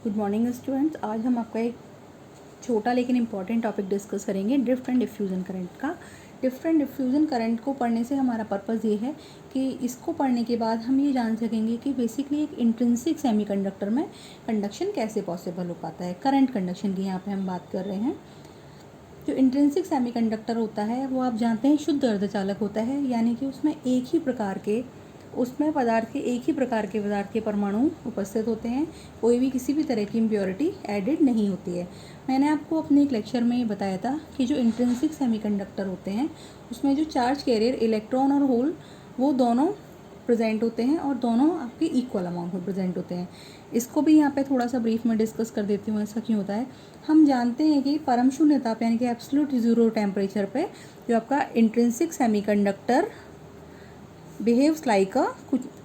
Good morning students. आज हम आपका एक छोटा लेकिन इम्पॉर्टेंट टॉपिक डिस्कस करेंगे, ड्रिफ्ट एंड डिफ्यूज़न करंट का। ड्रिफ्ट एंड डिफ्यूज़न करंट को पढ़ने से हमारा पर्पज़ ये है कि इसको पढ़ने के बाद हम ये जान सकेंगे कि बेसिकली एक इंट्रिंसिक सेमीकंडक्टर में कंडक्शन कैसे पॉसिबल हो पाता है। करंट कंडक्शन की यहाँ पे हम बात कर रहे हैं। जो इंट्रिंसिक सेमीकंडक्टर होता है वो आप जानते हैं शुद्ध अर्धचालक होता है, यानी कि उसमें एक ही प्रकार के पदार्थ के परमाणु उपस्थित होते हैं। कोई भी किसी भी तरह की इम्प्योरिटी एडिड नहीं होती है। मैंने आपको अपने एक लेक्चर में ये बताया था कि जो इंट्रिंसिक सेमीकंडक्टर होते हैं उसमें जो चार्ज कैरियर इलेक्ट्रॉन और होल वो दोनों प्रेजेंट होते हैं और दोनों आपके इक्वल अमाउंट में प्रेजेंट होते हैं। इसको भी यहाँ पे थोड़ा सा ब्रीफ में डिस्कस कर देती हूँ, ऐसा क्यों होता है। हम जानते हैं कि परम शून्य ताप यानी कि एब्सोल्यूट जीरो टेम्परेचर पे जो आपका intrinsic semiconductor behaves like a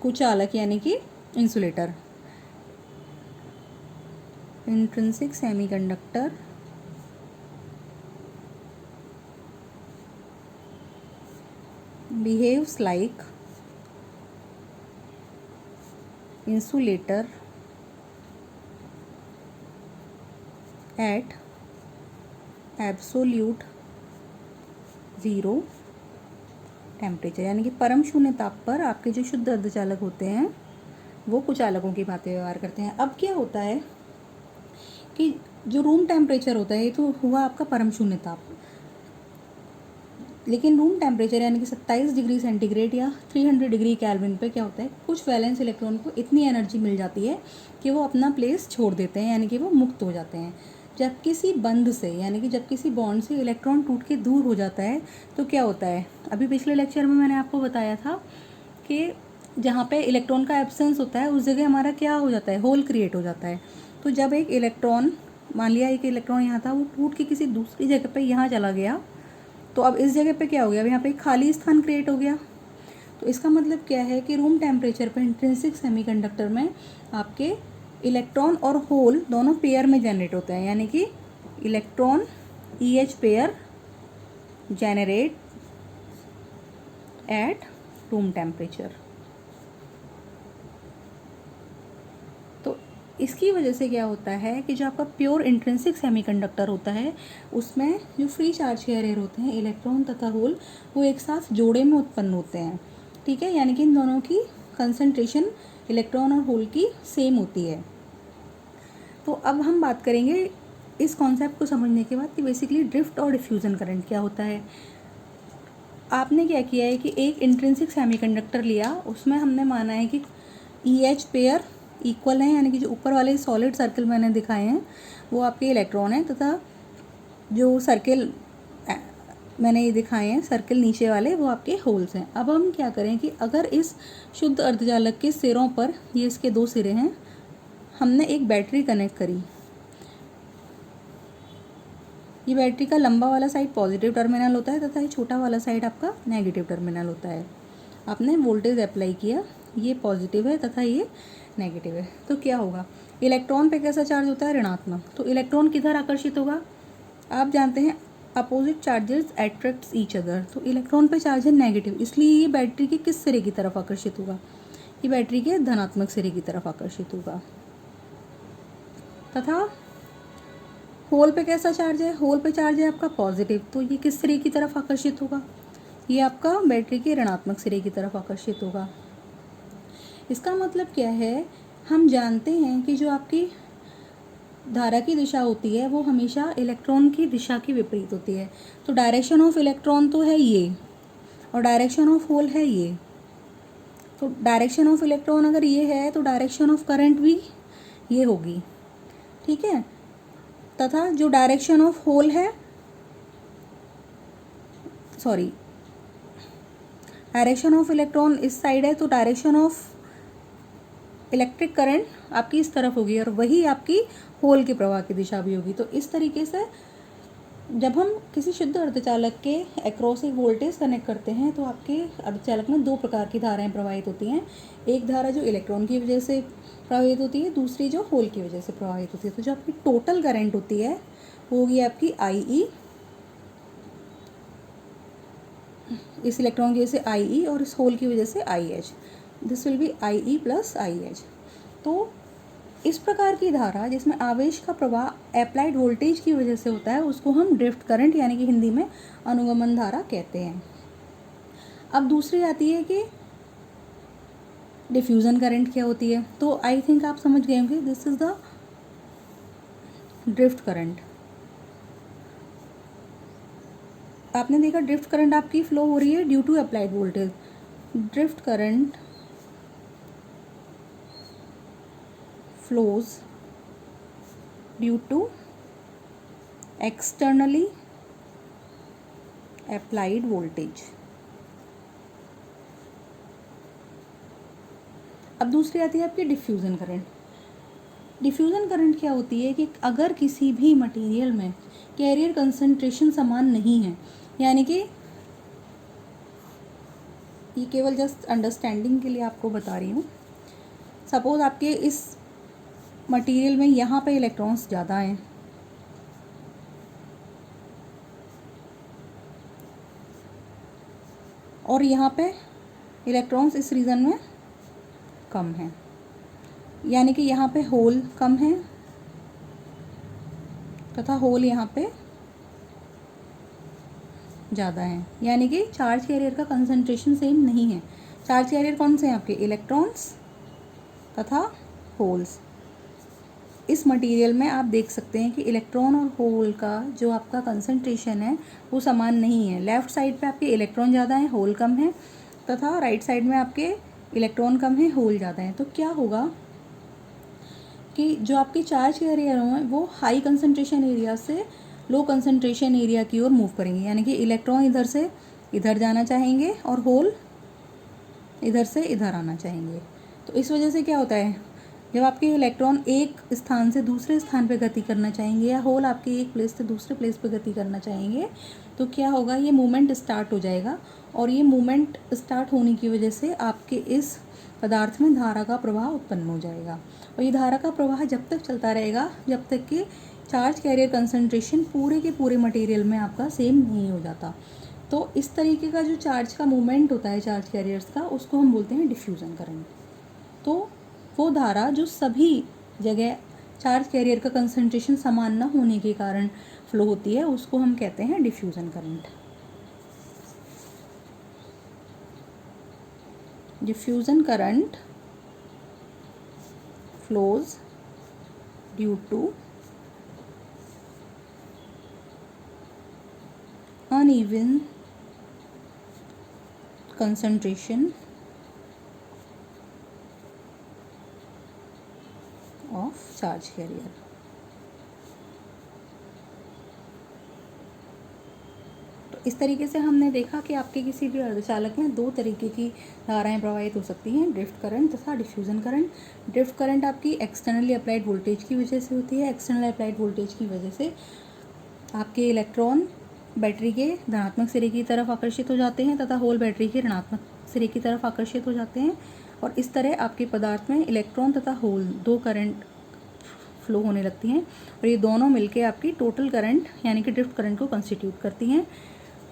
कुचालक यानी कि insulator. Intrinsic semiconductor behaves like insulator at absolute zero temperature, यानी कि परम शून्य ताप पर आपके जो शुद्ध अर्धचालक होते हैं वो कुचालकों की भांति व्यवहार करते हैं। अब क्या होता है कि जो रूम टेम्परेचर होता है ये तो हुआ आपका परम शून्य ताप, लेकिन रूम टेम्परेचर यानी कि 27 डिग्री सेंटीग्रेड या 300 डिग्री केल्विन पे क्या होता है, कुछ वैलेंस इलेक्ट्रॉन को इतनी एनर्जी मिल जाती है कि वो अपना प्लेस छोड़ देते हैं, यानी कि वो मुक्त हो जाते हैं। जब किसी बंध से यानी कि जब किसी बॉन्ड से इलेक्ट्रॉन टूट के दूर हो जाता है तो क्या होता है, अभी पिछले लेक्चर में मैंने आपको बताया था कि जहाँ पे इलेक्ट्रॉन का एब्सेंस होता है उस जगह हमारा क्या हो जाता है, होल क्रिएट हो जाता है। तो जब एक इलेक्ट्रॉन, मान लिया एक इलेक्ट्रॉन यहाँ था, वो टूट के किसी दूसरी जगह पे यहाँ चला गया, तो अब इस जगह पे क्या हो गया, अब यहाँ पे एक खाली स्थान क्रिएट हो गया। तो इसका मतलब क्या है कि रूम टेम्परेचर पे इंट्रिंसिक सेमीकंडक्टर में आपके इलेक्ट्रॉन और होल दोनों पेयर में जनरेट होते हैं, यानी कि electron EH pair generate at room temperature. तो इसकी वजह से क्या होता है कि जो आपका प्योर इंट्रिंसिक सेमीकंडक्टर होता है उसमें जो फ्री चार्ज कैरियर होते हैं इलेक्ट्रॉन तथा होल वो एक साथ जोड़े में उत्पन्न होते हैं, ठीक है, यानी कि इन दोनों की कंसंट्रेशन इलेक्ट्रॉन और होल की सेम होती है। तो अब हम बात करेंगे इस कॉन्सेप्ट को समझने के बाद कि बेसिकली ड्रिफ्ट और डिफ्यूज़न करंट क्या होता है। आपने क्या किया है कि एक इंट्रिंसिक सेमीकंडक्टर लिया, उसमें हमने माना है कि EH पेयर इक्वल हैं, यानी कि जो ऊपर वाले सॉलिड सर्कल मैंने दिखाए हैं वो आपके इलेक्ट्रॉन हैं तथा जो सर्कल मैंने ये दिखाए हैं सर्कल नीचे वाले वो आपके होल्स हैं। अब हम क्या करें कि अगर इस शुद्ध अर्धचालक के सिरों पर, ये इसके दो सिरे हैं, हमने एक बैटरी कनेक्ट करी। ये बैटरी का लंबा वाला साइड पॉजिटिव टर्मिनल होता है तथा ये छोटा वाला साइड आपका नेगेटिव टर्मिनल होता है। आपने वोल्टेज अप्लाई किया, ये पॉजिटिव है तथा ये नेगेटिव है, तो क्या होगा, इलेक्ट्रॉन पे कैसा चार्ज होता है, ऋणात्मक। तो इलेक्ट्रॉन किधर आकर्षित होगा, आप जानते हैं opposite charges attracts each other, तो इलेक्ट्रॉन पे चार्ज है नेगेटिव, इसलिए ये बैटरी के किस सिरे की तरफ आकर्षित होगा, ये बैटरी के धनात्मक सिरे की तरफ आकर्षित होगा। तथा होल पे कैसा चार्ज है, होल पे चार्ज है आपका पॉजिटिव, तो ये किस सिरे की तरफ आकर्षित होगा, ये आपका बैटरी के ऋणात्मक सिरे की तरफ आकर्षित होगा। इसका मतलब क्या है, हम जानते हैं कि जो आपकी धारा की दिशा होती है वो हमेशा इलेक्ट्रॉन की दिशा के विपरीत होती है। तो डायरेक्शन ऑफ इलेक्ट्रॉन तो है ये और डायरेक्शन ऑफ होल है ये, तो डायरेक्शन ऑफ इलेक्ट्रॉन अगर ये है तो डायरेक्शन ऑफ करंट भी ये होगी, ठीक है। तथा जो डायरेक्शन ऑफ होल है, सॉरी, डायरेक्शन ऑफ इलेक्ट्रॉन इस साइड है, तो डायरेक्शन ऑफ इलेक्ट्रिक करंट आपकी इस तरफ होगी और वही आपकी होल के प्रवाह की दिशा भी होगी। तो इस तरीके से जब हम किसी शुद्ध अर्धचालक के अक्रॉस एक वोल्टेज कनेक्ट करते हैं तो आपके अर्धचालक में दो प्रकार की धाराएं प्रवाहित होती हैं। एक धारा जो इलेक्ट्रॉन की वजह से प्रवाहित होती है, दूसरी जो होल की वजह से प्रवाहित होती है। तो जो आपकी टोटल करंट होती है वो होगी आपकी IE, इस इलेक्ट्रॉन की वजह से IE और इस होल की वजह से IH। This will be IE plus IH। तो इस प्रकार की धारा जिसमें आवेश का प्रवाह अप्लाइड वोल्टेज की वजह से होता है उसको हम ड्रिफ्ट करंट यानी कि हिंदी में अनुगमन धारा कहते हैं। अब दूसरी आती है कि डिफ्यूज़न करंट क्या होती है। तो आई थिंक आप समझ गए होंगे, this is the drift current. आपने देखा ड्रिफ्ट करंट आपकी फ्लो हो रही है due to applied voltage. Drift current flows due to externally applied voltage। अब दूसरी आती है आपकी डिफ्यूज़न करंट। डिफ्यूज़न करंट क्या होती है कि अगर किसी भी मटेरियल में कैरियर कंसंट्रेशन समान नहीं है, यानी कि ये केवल जस्ट अंडरस्टैंडिंग के लिए आपको बता रही हूँ। सपोज आपके इस मटेरियल में यहाँ पे इलेक्ट्रॉन्स ज़्यादा हैं और यहाँ पे इलेक्ट्रॉन्स इस रीजन में कम हैं, यानी कि यहाँ पे होल कम है तथा होल यहाँ पे ज़्यादा है, यानी कि चार्ज कैरियर का कंसंट्रेशन सेम नहीं है। चार्ज कैरियर कौन से हैं आपके? इलेक्ट्रॉन्स तथा होल्स। इस मटेरियल में आप देख सकते हैं कि इलेक्ट्रॉन और होल का जो आपका कंसंट्रेशन है वो समान नहीं है। लेफ़्ट साइड पे आपके इलेक्ट्रॉन ज़्यादा हैं, होल कम है, तथा राइट साइड में आपके इलेक्ट्रॉन कम है, होल ज़्यादा हैं। तो क्या होगा कि जो आपके चार्ज कैरियर हैं वो हाई कंसंट्रेशन एरिया से लो कंसंट्रेशन एरिया की ओर मूव करेंगे, यानी कि इलेक्ट्रॉन इधर से इधर जाना चाहेंगे और होल इधर से इधर आना चाहेंगे। तो इस वजह से क्या होता है, जब आपके इलेक्ट्रॉन एक स्थान से दूसरे स्थान पर गति करना चाहेंगे या होल आपके एक प्लेस से दूसरे प्लेस पर गति करना चाहेंगे, तो क्या होगा, ये मूवमेंट स्टार्ट हो जाएगा और ये मूवमेंट स्टार्ट होने की वजह से आपके इस पदार्थ में धारा का प्रवाह उत्पन्न हो जाएगा। और ये धारा का प्रवाह जब तक चलता रहेगा जब तक कि चार्ज कैरियर कंसंट्रेशन पूरे के पूरे मटेरियल में आपका सेम नहीं हो जाता। तो इस तरीके का जो चार्ज का मूवमेंट होता है चार्ज कैरियर्स का, उसको हम बोलते हैं डिफ्यूज़न करंट। तो वो धारा जो सभी जगह चार्ज कैरियर का कंसंट्रेशन समान न होने के कारण फ्लो होती है उसको हम कहते हैं diffusion current. Diffusion current flows due to uneven concentration of charge carrier। इस तरीके से हमने देखा कि आपके किसी भी अर्धचालक में दो तरीके की धाराएं प्रवाहित हो सकती हैं, ड्रिफ्ट करंट तथा डिफ्यूज़न करंट। ड्रिफ्ट करंट आपकी एक्सटर्नली अप्लाइड वोल्टेज की वजह से होती है। एक्सटर्नल अप्लाइड वोल्टेज की वजह से आपके इलेक्ट्रॉन बैटरी के धनात्मक सिरे की तरफ आकर्षित हो जाते हैं तथा होल बैटरी के ऋणात्मक सिरे की तरफ आकर्षित हो जाते हैं, और इस तरह आपके पदार्थ में इलेक्ट्रॉन तथा होल दो करंट फ्लो होने लगती हैं और ये दोनों मिलकर आपकी टोटल करंट यानी कि ड्रिफ्ट करंट को कंस्टिट्यूट करती हैं।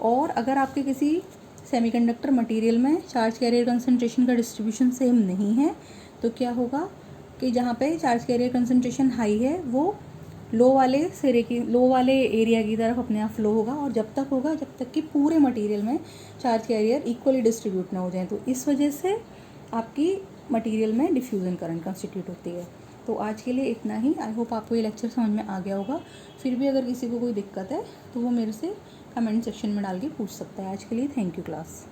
और अगर आपके किसी सेमीकंडक्टर मटेरियल में चार्ज कैरियर कंसंट्रेशन का डिस्ट्रीब्यूशन सेम नहीं है तो क्या होगा कि जहाँ पे चार्ज कैरियर कंसंट्रेशन हाई है वो लो वाले एरिया की तरफ अपने आप फ्लो होगा, और जब तक होगा जब तक कि पूरे मटेरियल में चार्ज कैरियर इक्वली डिस्ट्रीब्यूट ना हो जाए। तो इस वजह से आपकी मटेरियल में डिफ्यूज़न करंट कंस्टिट्यूट होती है। तो आज के लिए इतना ही। आई होप आपको ये लेक्चर समझ में आ गया होगा। फिर भी अगर किसी को कोई दिक्कत है तो वो मेरे से कमेंट सेक्शन में डाल के पूछ सकता है। आज के लिए थैंक यू क्लास।